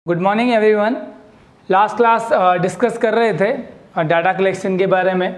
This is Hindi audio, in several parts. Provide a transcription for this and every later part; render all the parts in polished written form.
Good morning everyone. Last class discuss कर रहे थे डाटा कलेक्शन के बारे में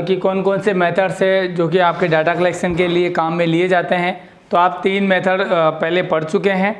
कि कौन कौन से मेथड्स है जो कि आपके डाटा कलेक्शन के लिए काम में लिए जाते हैं। तो आप 3 मेथड पहले पढ़ चुके हैं,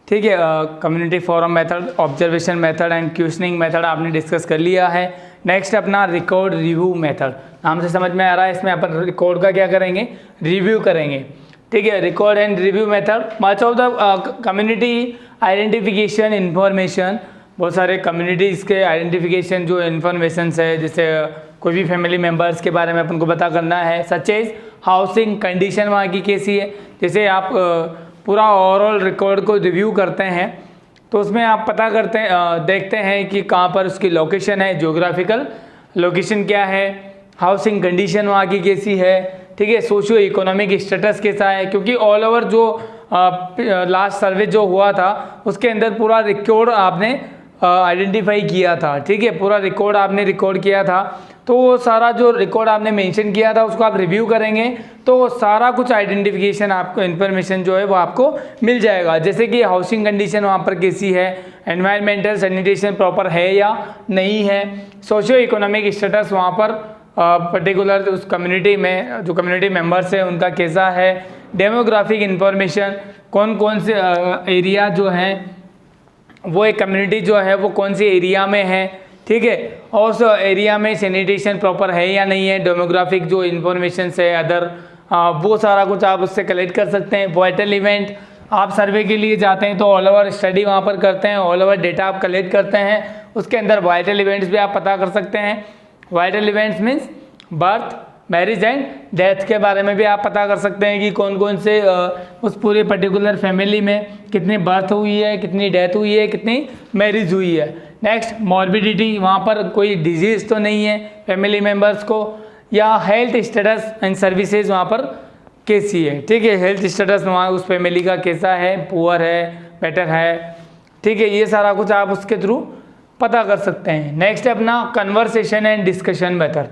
ठीक है। Community forum method, observation method and questioning method आपने डिस्कस कर लिया है। नेक्स्ट अपना रिकॉर्ड रिव्यू मेथड, नाम से समझ में आ रहा है, इसमें अपन रिकॉर्ड का क्या करेंगे, रिव्यू करेंगे, ठीक है। Record and review method much of the community identification information, बहुत सारे कम्युनिटीज़ के आइडेंटिफिकेशन जो इन्फॉर्मेशन है, जैसे कोई भी फैमिली मेम्बर्स के बारे में अपन को पता करना है, सच एज हाउसिंग कंडीशन वहाँ की कैसी है। जैसे आप पूरा ओवरऑल रिकॉर्ड को रिव्यू करते हैं तो उसमें आप पता करते हैं, देखते हैं कि कहाँ पर उसकी लोकेशन है, ज्योग्राफिकल लोकेशन क्या है, हाउसिंग कंडीशन वहाँ की कैसी है, ठीक है, सोशियो इकोनॉमिक स्टेटस कैसा है। क्योंकि ऑल ओवर जो लास्ट सर्वे जो हुआ था उसके अंदर पूरा रिकॉर्ड आपने आइडेंटिफाई किया था, ठीक है, पूरा रिकॉर्ड आपने रिकॉर्ड किया था। तो वो सारा जो रिकॉर्ड आपने मेंशन किया था उसको आप रिव्यू करेंगे तो सारा कुछ आइडेंटिफिकेशन आपको इन्फॉर्मेशन जो है वो आपको मिल जाएगा। जैसे कि हाउसिंग कंडीशन वहाँ पर कैसी है, एनवायरमेंटल सैनिटेशन प्रॉपर है या नहीं है, सोशियो इकोनॉमिक स्टेटस वहाँ पर पर्टिकुलर उस कम्युनिटी में जो कम्युनिटी मेंबर्स है उनका कैसा है, डेमोग्राफिक इंफॉर्मेशन, कौन कौन से एरिया जो हैं वो एक कम्युनिटी जो है वो कौन सी एरिया में है, ठीक है, और उस एरिया में सैनिटेशन प्रॉपर है या नहीं है, डेमोग्राफिक जो इन्फॉर्मेशन है अदर, वो सारा कुछ आप उससे कलेक्ट कर सकते हैं। वाइटल इवेंट, आप सर्वे के लिए जाते हैं तो ऑल ओवर स्टडी वहाँ पर करते हैं, ऑल ओवर डेटा आप कलेक्ट करते हैं, उसके अंदर वाइटल इवेंट्स भी आप पता कर सकते हैं। Vital events means birth, marriage and death के बारे में भी आप पता कर सकते हैं कि कौन कौन से उस पूरे पर्टिकुलर फैमिली में कितनी बर्थ हुई है, कितनी डेथ हुई है, कितनी मैरिज हुई है। नेक्स्ट मॉर्बिडिटी, वहाँ पर कोई डिजीज़ तो नहीं है फैमिली मेम्बर्स को, या हेल्थ स्टेटस एंड सर्विसेज वहाँ पर कैसी है, ठीक है, हेल्थ स्टेटस वहाँ उस फैमिली का कैसा है, पुअर है, बेटर है, ठीक है, ये सारा कुछ आप उसके थ्रू पता कर सकते हैं। नेक्स्ट है अपना कन्वर्सेशन एंड डिस्कशन मेथड,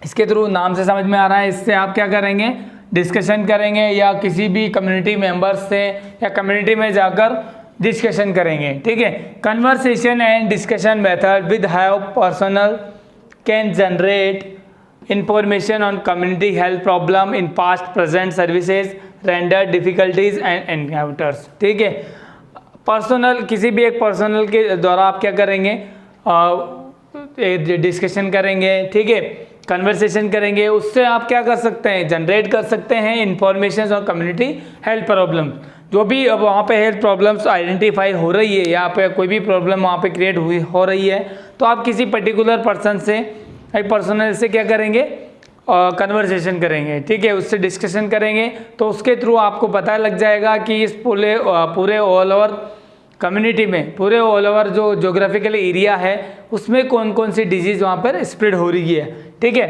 इसके थ्रू नाम से समझ में आ रहा है, इससे आप क्या करेंगे, डिस्कशन करेंगे या किसी भी कम्युनिटी मेंबर्स से या कम्युनिटी में जाकर डिस्कशन करेंगे, ठीक है। Conversation and discussion method with have personal can generate information on community health problem in past present services render difficulties and encounters, ठीक है। पर्सनल, किसी भी एक पर्सनल के द्वारा आप क्या करेंगे, डिस्कशन करेंगे, ठीक है, कन्वर्सेशन करेंगे, उससे आप क्या कर सकते हैं, जनरेट कर सकते हैं इंफॉर्मेशन और कम्युनिटी हेल्थ प्रॉब्लम, जो भी अब वहाँ पे हेल्थ प्रॉब्लम्स आइडेंटिफाई हो रही है या पे कोई भी प्रॉब्लम वहाँ पे क्रिएट हो रही है तो आप किसी पर्टिकुलर पर्सन से, एक पर्सनल से क्या करेंगे, कन्वर्सेशन करेंगे, ठीक है, उससे डिस्कशन करेंगे तो उसके थ्रू आपको पता लग जाएगा कि इस पूरे ऑल ओवर कम्युनिटी में, पूरे ऑल ओवर जो जोग्राफिकल एरिया है उसमें कौन कौन सी डिजीज़ वहाँ पर स्प्रेड हो रही है, ठीक है।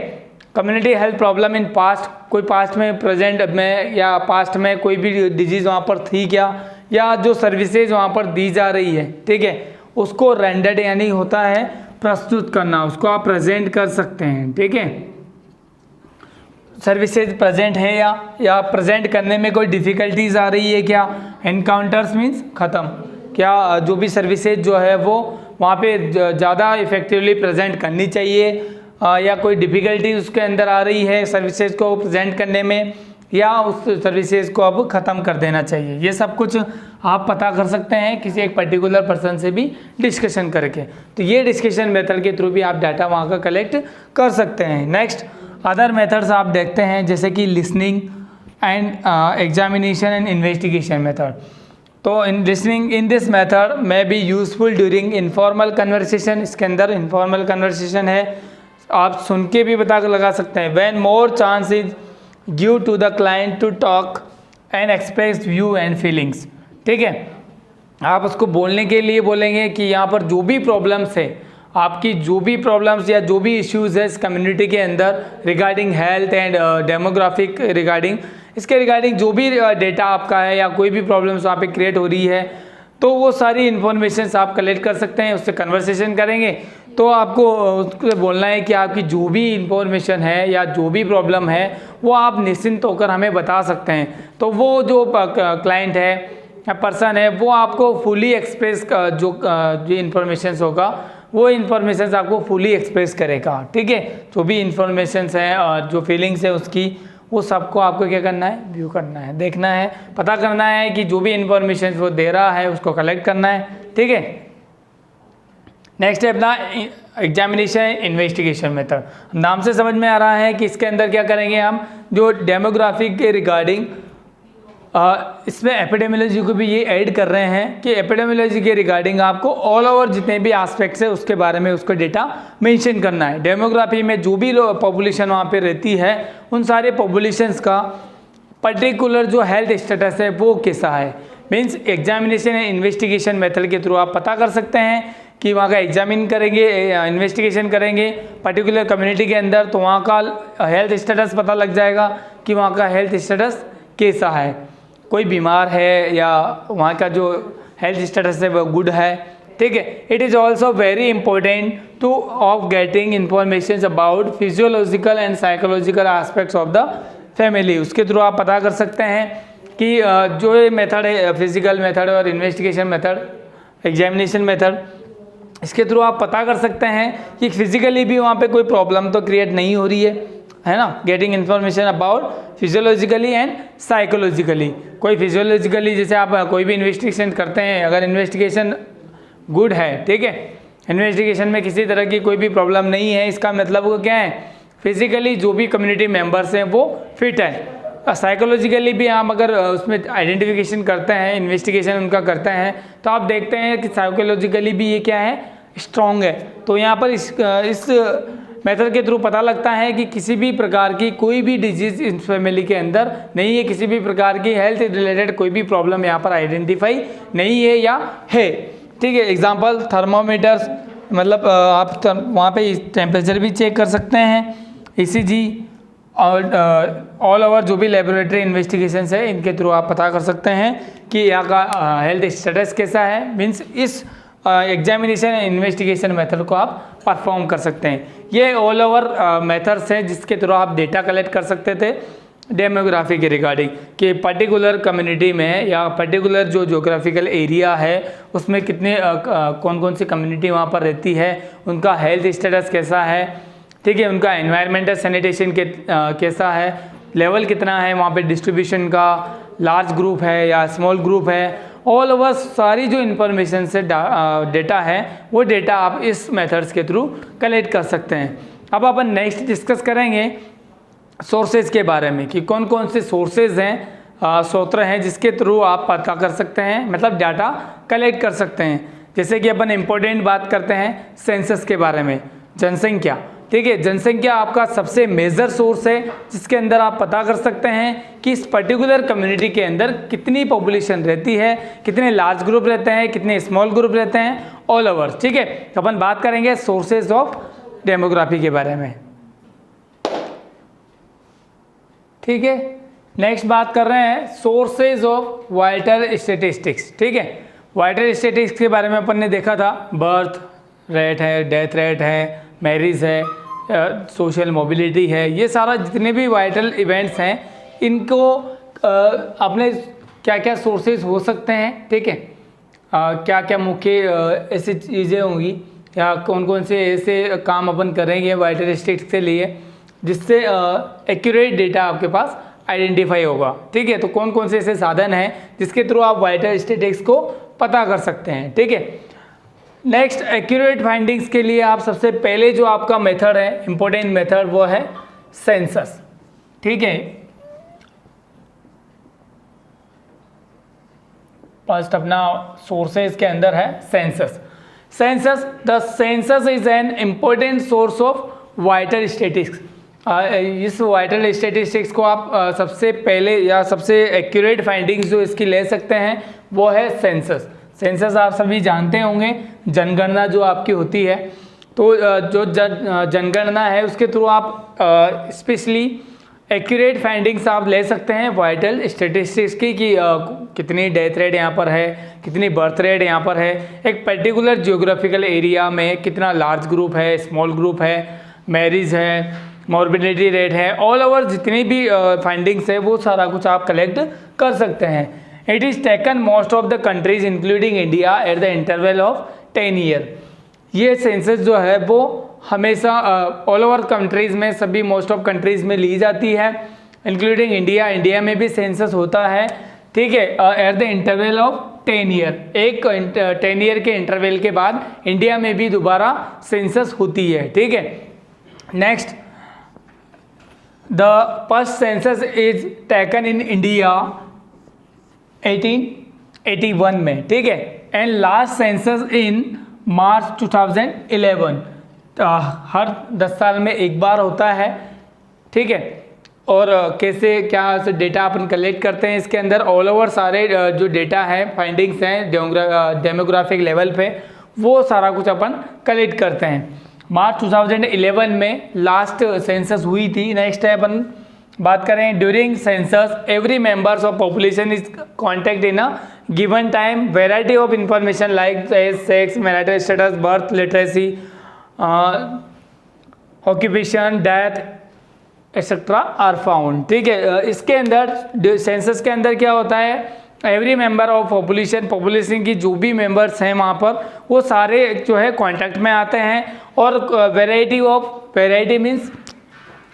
Community health problem in past, कोई पास्ट में, प्रेजेंट में या पास्ट में कोई भी डिजीज़ वहाँ पर थी क्या, या जो सर्विसेज वहाँ पर दी जा रही है, ठीक है, उसको रेंडर्ड यानी होता है प्रस्तुत करना, उसको आप प्रेजेंट कर सकते हैं, ठीक है। सर्विसेज प्रेजेंट है या प्रेजेंट करने में कोई डिफ़िकल्टीज आ रही है क्या, एनकाउंटर्स मीन्स ख़त्म, क्या जो भी सर्विसेज जो है वो वहाँ पे ज़्यादा इफेक्टिवली प्रेजेंट करनी चाहिए या कोई डिफ़िकल्टी उसके अंदर आ रही है सर्विसेज को प्रेजेंट करने में, या उस सर्विसेज को अब ख़त्म कर देना चाहिए। ये सब कुछ आप पता कर सकते हैं किसी एक पर्टिकुलर पर्सन से भी डिस्कशन करके। तो ये डिस्कशन मेथड के थ्रू भी आप डाटा वहाँ का कलेक्ट कर सकते हैं। नेक्स्ट अदर मेथड्स आप देखते हैं जैसे कि listening and examination and investigation method. तो in listening in this method में be useful during informal conversation, इसके अंदर इनफॉर्मल कन्वर्सेशन है, आप सुन के भी पता लगा सकते हैं। When more chance is give to the client to talk and express view and feelings, ठीक है, आप उसको बोलने के लिए बोलेंगे कि यहाँ पर जो भी प्रॉब्लम्स है, आपकी जो भी प्रॉब्लम्स या जो भी इश्यूज़ है इस कम्युनिटी के अंदर regarding health and demographic regarding, इसके रिगार्डिंग जो भी डेटा आपका है या कोई भी प्रॉब्लम्स वहाँ पे क्रिएट हो रही है तो वो सारी इन्फॉर्मेशन आप कलेक्ट कर सकते हैं, उससे कन्वर्सेशन करेंगे। तो आपको उसको बोलना है कि आपकी जो भी इंफॉर्मेशन है या जो भी प्रॉब्लम है वो आप निश्चिंत होकर हमें बता सकते हैं। तो वो जो क्लाइंट है या पर्सन है वो आपको फुली एक्सप्रेस जो इन्फॉर्मेशन होगा वो इन्फॉर्मेशन आपको फुली एक्सप्रेस करेगा। ठीक है, जो भी इन्फॉर्मेशन है जो फीलिंग्स है उसकी, वो सबको आपको क्या करना है, व्यू करना है, देखना है, पता करना है कि जो भी इन्फॉर्मेशन वो दे रहा है उसको कलेक्ट करना है। ठीक है, नेक्स्ट है अपना एग्जामिनेशन इन्वेस्टिगेशन मेथड। नाम से समझ में आ रहा है कि इसके अंदर क्या करेंगे हम, जो डेमोग्राफिक के रिगार्डिंग इसमें एपिडेमियोलॉजी को भी ये ऐड कर रहे हैं कि एपिडेमियोलॉजी के रिगार्डिंग आपको ऑल ओवर जितने भी एस्पेक्ट्स है उसके बारे में उसको डेटा मेंशन करना है। डेमोग्राफी में जो भी पॉपुलेशन वहाँ पे रहती है उन सारे पॉपुलेशंस का पर्टिकुलर जो हेल्थ स्टेटस है वो कैसा है, means examination and investigation method के थ्रू आप पता कर सकते हैं कि वहाँ का एग्जामिन करेंगे, इन्वेस्टिगेशन करेंगे पर्टिकुलर कम्युनिटी के अंदर, तो वहाँ का हेल्थ स्टेटस पता लग जाएगा कि वहाँ का हेल्थ स्टेटस कैसा है, कोई बीमार है या वहाँ का जो हेल्थ स्टेटस है वो गुड है। ठीक है, it is also very important two of getting information about physiological and psychological aspects of the family. उसके थ्रू आप पता कर सकते हैं कि जो ये मेथड है फिजिकल मेथड और इन्वेस्टिगेशन मेथड, एग्जामिनेशन मेथड, इसके थ्रू आप पता कर सकते हैं कि फिजिकली भी वहाँ पे कोई प्रॉब्लम तो क्रिएट नहीं हो रही है ना। Getting information about physiologically and psychologically, कोई फिजियोलॉजिकली जैसे आप कोई भी इन्वेस्टिगेशन करते हैं, अगर इन्वेस्टिगेशन गुड है, ठीक है, इन्वेस्टिगेशन में किसी तरह की कोई भी प्रॉब्लम नहीं है, इसका मतलब वो क्या है, फिजिकली जो भी कम्युनिटी मेंबर्स हैं वो फिट है। साइकोलॉजिकली भी हम अगर उसमें आइडेंटिफिकेशन करते हैं, इन्वेस्टिगेशन उनका करते हैं, तो आप देखते हैं कि साइकोलॉजिकली भी ये क्या है, स्ट्रॉन्ग है। तो यहाँ पर इस मेथड के थ्रू पता लगता है कि किसी भी प्रकार की कोई भी डिजीज इस फैमिली के अंदर नहीं है, किसी भी प्रकार की हेल्थ रिलेटेड कोई भी प्रॉब्लम यहाँ पर आइडेंटिफाई नहीं है या है। ठीक है, एग्जांपल थर्मोमीटर्स, मतलब आप वहाँ पे टेम्परेचर भी चेक कर सकते हैं, ईसीजी और ऑल ओवर जो भी लेबोरेटरी इन्वेस्टिगेशन है इनके थ्रू आप पता कर सकते हैं कि यहाँ का हेल्थ स्टेटस कैसा है। मीन्स इस एग्जामिनेशन इन्वेस्टिगेशन मेथड को आप परफॉर्म कर सकते हैं। ये ऑल ओवर मेथड्स हैं जिसके थ्रू आप डेटा कलेक्ट कर सकते थे डेमोग्राफी के रिगार्डिंग, कि पर्टिकुलर कम्युनिटी में या पर्टिकुलर जो ज्योग्राफिकल एरिया है उसमें कितने कौन कौन सी कम्युनिटी वहाँ पर रहती है, उनका हेल्थ स्टेटस कैसा है, ठीक है, उनका एनवायरमेंटल सैनिटेशन कैसा है, लेवल कितना है वहाँ पे डिस्ट्रीब्यूशन का, लार्ज ग्रुप है या स्मॉल ग्रुप है, ऑल ओवर सारी जो इन्फॉर्मेशन से डेटा है वो डेटा आप इस मेथड्स के थ्रू कलेक्ट कर सकते हैं। अब अपन नेक्स्ट डिस्कस करेंगे सोर्सेज के बारे में कि कौन कौन से सोर्सेज हैं, स्रोत हैं जिसके थ्रू आप पता कर सकते हैं, मतलब डाटा कलेक्ट कर सकते हैं। जैसे कि अपन इम्पोर्टेंट बात करते हैं सेंसस के बारे में, जनसंख्या। ठीक है, जनसंख्या आपका सबसे मेजर सोर्स है जिसके अंदर आप पता कर सकते हैं कि इस पर्टिकुलर कम्युनिटी के अंदर कितनी पॉपुलेशन रहती है, कितने लार्ज ग्रुप रहते हैं, कितने स्मॉल ग्रुप रहते हैं, ऑल ओवर। ठीक है, तो अपन बात करेंगे सोर्सेज ऑफ डेमोग्राफी के बारे में। ठीक है, नेक्स्ट बात कर रहे हैं सोर्सेज ऑफ वाइटल स्टैटिस्टिक्स। ठीक है, वाइटल स्टैटिस्टिक्स के बारे में अपन ने देखा था, बर्थ रेट है, डेथ रेट है, मैरिज है, सोशल मोबिलिटी है, ये सारा जितने भी वाइटल इवेंट्स हैं इनको अपने क्या क्या सोर्सेज हो सकते हैं। ठीक है, क्या क्या मुख्य ऐसी चीज़ें होंगी या कौन कौन से ऐसे काम अपन करेंगे वाइटल स्टैटिस्टिक्स के लिए जिससे एक्यूरेट डेटा आपके पास आइडेंटिफाई होगा। ठीक है, तो कौन कौन से ऐसे साधन हैं जिसके थ्रू आप वाइटल स्टैटिस्टिक्स को पता कर सकते हैं। ठीक है, नेक्स्ट एक्यूरेट फाइंडिंग्स के लिए आप सबसे पहले जो आपका मेथड है, इंपॉर्टेंट मेथड, वो है सेंसस। ठीक है, फर्स्ट अपना सोर्सेज के अंदर है census. The census is an important source of vital statistics. इस वाइटल स्टैटिस्टिक्स को आप सबसे पहले या सबसे एक्यूरेट फाइंडिंग्स जो इसकी ले सकते हैं वो है सेंसस। सेंसस आप सभी जानते होंगे, जनगणना जो आपकी होती है, तो जो जनगणना है उसके थ्रू आप स्पेशली एक्यूरेट फाइंडिंग्स आप ले सकते हैं वाइटल स्टैटिस्टिक्स की, कि कितनी डेथ रेट यहाँ पर है, कितनी बर्थ रेट यहाँ पर है, एक पर्टिकुलर जियोग्राफिकल एरिया में कितना लार्ज ग्रुप है, स्मॉल ग्रुप है, मैरिज है, मॉर्बिडिटी रेट है, ऑल ओवर जितनी भी फाइंडिंग्स है वो सारा कुछ आप कलेक्ट कर सकते हैं। It is taken most of the countries including India at the interval of 10 year. ये सेंसस जो है वो हमेशा ऑल ओवर कंट्रीज़ में, सभी मोस्ट ऑफ कंट्रीज़ में ली जाती है, इंक्लूडिंग इंडिया। इंडिया में भी सेंसस होता है, ठीक है, at the interval of 10 year. एक 10 ईयर के इंटरवल के बाद इंडिया में भी दोबारा सेंसस होती है, ठीक है। Next, the first census is taken in India 1881 में, ठीक है, एंड लास्ट सेंसस इन मार्च 2011। हर 10 साल में एक बार होता है, ठीक है। और कैसे क्या डेटा अपन कलेक्ट करते हैं इसके अंदर, ऑल ओवर सारे जो डेटा है, फाइंडिंग्स हैं डेमोग्राफिक लेवल पे, वो सारा कुछ अपन कलेक्ट करते हैं। मार्च 2011 में लास्ट सेंसस हुई थी। नेक्स्ट है अपन बात करें, during census every members of population is contact in a given time, variety of information like age, sex, marital status, birth, literacy, occupation, death etcetera are found, ठीक है। इसके अंदर सेंसस के अंदर क्या होता है, एवरी मेंबर ऑफ पॉपुलेशन की जो भी मेंबर्स हैं वहाँ पर, वो सारे जो है कांटेक्ट में आते हैं। और वैरायटी मीन्स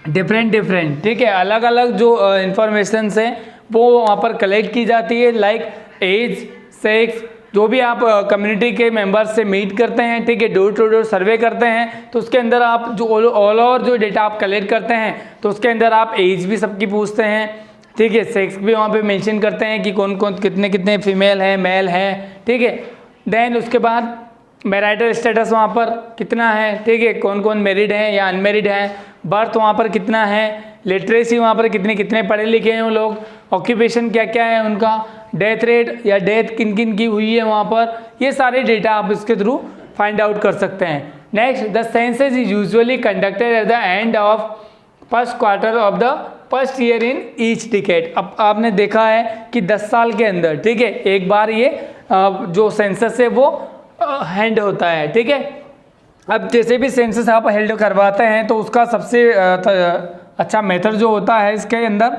डिफरेंट, ठीक है, अलग अलग जो इंफॉर्मेशन हैं वो वहाँ पर कलेक्ट की जाती है, लाइक एज, सेक्स, जो भी आप कम्युनिटी के मेंबर्स से मीट करते हैं, ठीक है, डोर टू डोर सर्वे करते हैं, तो उसके अंदर आप जो ऑल ओवर जो डेटा आप कलेक्ट करते हैं, तो उसके अंदर आप एज भी सबकी पूछते हैं, ठीक है, सेक्स भी वहाँ पे मेंशन करते हैं कि कौन कौन कितने फीमेल हैं, मेल हैं, ठीक है। देन उसके बाद मैरिटल स्टेटस वहाँ पर कितना है, ठीक है, कौन कौन मैरिड हैं या अनमेरिड हैं, बर्थ वहाँ पर कितना है, लिटरेसी वहाँ पर कितने पढ़े लिखे हैं वो लोग, ऑक्यूपेशन क्या क्या है उनका, डेथ रेट या डेथ किन किन की हुई है वहाँ पर, ये सारे डेटा आप इसके थ्रू फाइंड आउट कर सकते हैं। Next, the census is usually conducted at the end of first quarter of the first year in each decade. अब आपने देखा है कि 10 साल के अंदर, ठीक है, एक बार ये जो सेंसस है वो हैंड होता है, ठीक है। अब जैसे भी सेंसस आप हेल्ड करवाते हैं तो उसका सबसे अच्छा मेथड जो होता है इसके अंदर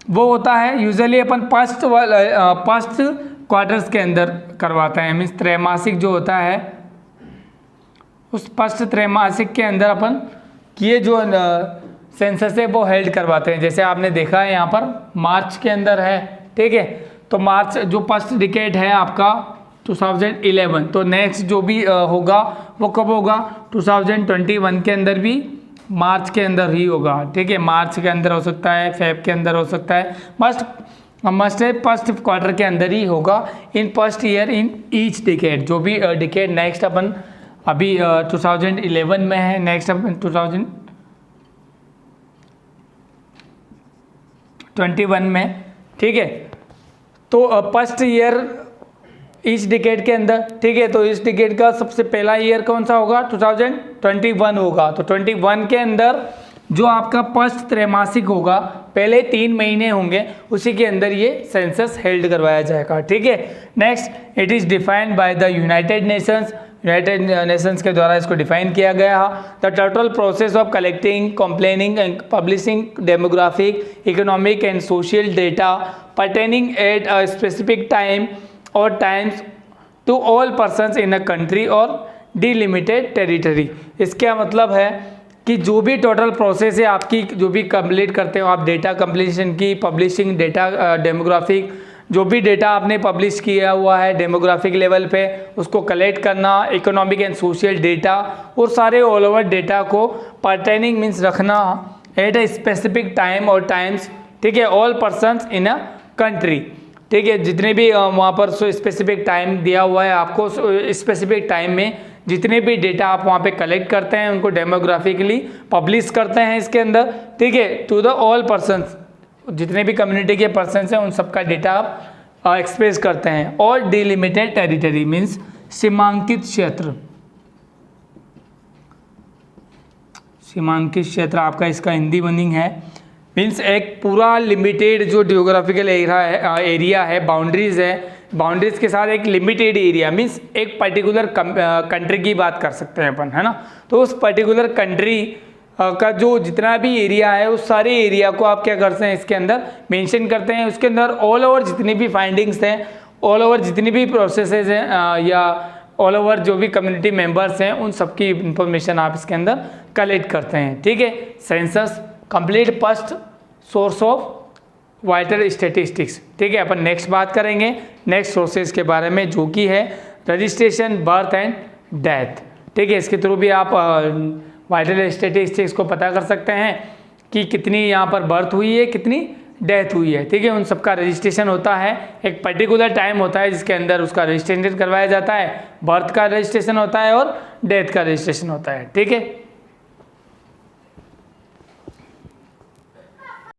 वो होता है, यूजुअली अपन फर्स्ट क्वार्टर्स के अंदर करवाते हैं, मीन्स त्रैमासिक जो होता है, उस फर्स्ट त्रैमासिक के अंदर अपन ये जो सेंसस है वो हेल्ड करवाते हैं। जैसे आपने देखा है यहाँ पर मार्च के अंदर है, ठीक है, तो मार्च जो फर्स्ट डिकेड है आपका 2011, तो नेक्स्ट जो भी होगा वो कब होगा, 2021 के अंदर भी मार्च के अंदर ही होगा, ठीक है, मार्च के अंदर हो सकता है, फेब के अंदर हो सकता है, मस्ट है फर्स्ट क्वार्टर के अंदर ही होगा in first year in each decade. जो भी डिकेड नेक्स्ट अपन अभी 2011 में है, नेक्स्ट अपन 2021 में, ठीक है, तो फर्स्ट ईयर इस डिकेड के अंदर, ठीक है, तो इस डिकेड का सबसे पहला ईयर कौन सा होगा, 2021 होगा। तो 21 के अंदर जो आपका फर्स्ट त्रैमासिक होगा, पहले 3 महीने होंगे, उसी के अंदर ये सेंसस हेल्ड करवाया जाएगा, ठीक है। Next, it is defined by the United Nations के द्वारा इसको डिफाइन किया गया है। The total process of collecting, compiling and publishing demographic, economic and social data pertaining at a specific time और times to all persons in a country और डिलिमिटेड टेरिटरी। इसका मतलब है कि जो भी टोटल प्रोसेस है आपकी, जो भी कंप्लीट करते हो आप डेटा कंप्लीशन की, पब्लिशिंग डेटा डेमोग्राफिक, जो भी डेटा आपने पब्लिश किया हुआ है डेमोग्राफिक लेवल पे, उसको कलेक्ट करना, इकोनॉमिक एंड सोशल डेटा और सारे ऑल ओवर डेटा को पर्टेनिंग मीन्स रखना एट अ स्पेसिफिक टाइम और टाइम्स, ठीक है, all persons in a country, ठीक है, जितने भी वहाँ पर स्पेसिफिक टाइम दिया हुआ है आपको, स्पेसिफिक टाइम में जितने भी डेटा आप वहाँ पे कलेक्ट करते हैं उनको डेमोग्राफिकली पब्लिश करते हैं इसके अंदर, ठीक है, टू द ऑल पर्सन्स, जितने भी कम्युनिटी के पर्सन्स हैं उन सबका डेटा आप एक्सप्रेस करते हैं। और डिलिमिटेड टेरिटरी मीन्स सीमांकित क्षेत्र, सीमांकित क्षेत्र आपका इसका हिंदी मीनिंग है, मीन्स एक पूरा लिमिटेड जो जियोग्राफिकल एरिया है, बाउंड्रीज है, बाउंड्रीज के साथ एक लिमिटेड एरिया, मीन्स एक पर्टिकुलर कंट्री की बात कर सकते हैं अपन, है ना। तो उस पर्टिकुलर कंट्री का जो जितना भी एरिया है उस सारे एरिया को आप क्या करते हैं इसके अंदर मेंशन करते हैं। उसके अंदर ऑल ओवर जितनी भी फाइंडिंग्स हैं, ऑल ओवर जितनी भी प्रोसेसेस हैं या ऑल ओवर जो भी कम्युनिटी मेंबर्स हैं उन सबकी इंफॉर्मेशन आप इसके अंदर कलेक्ट करते हैं। ठीक है, census complete first source of vital statistics. ठीक है, अपन नेक्स्ट बात करेंगे नेक्स्ट सोर्सेज के बारे में जो कि है रजिस्ट्रेशन, बर्थ एंड डेथ। ठीक है, इसके थ्रू भी आप वाइटल स्टैटिस्टिक्स को पता कर सकते हैं कि कितनी यहाँ पर बर्थ हुई है, कितनी डेथ हुई है। ठीक है, उन सबका रजिस्ट्रेशन होता है, एक पर्टिकुलर टाइम होता है जिसके अंदर उसका रजिस्ट्रेशन करवाया जाता है। बर्थ का रजिस्ट्रेशन होता है और डेथ का रजिस्ट्रेशन होता है। ठीक है।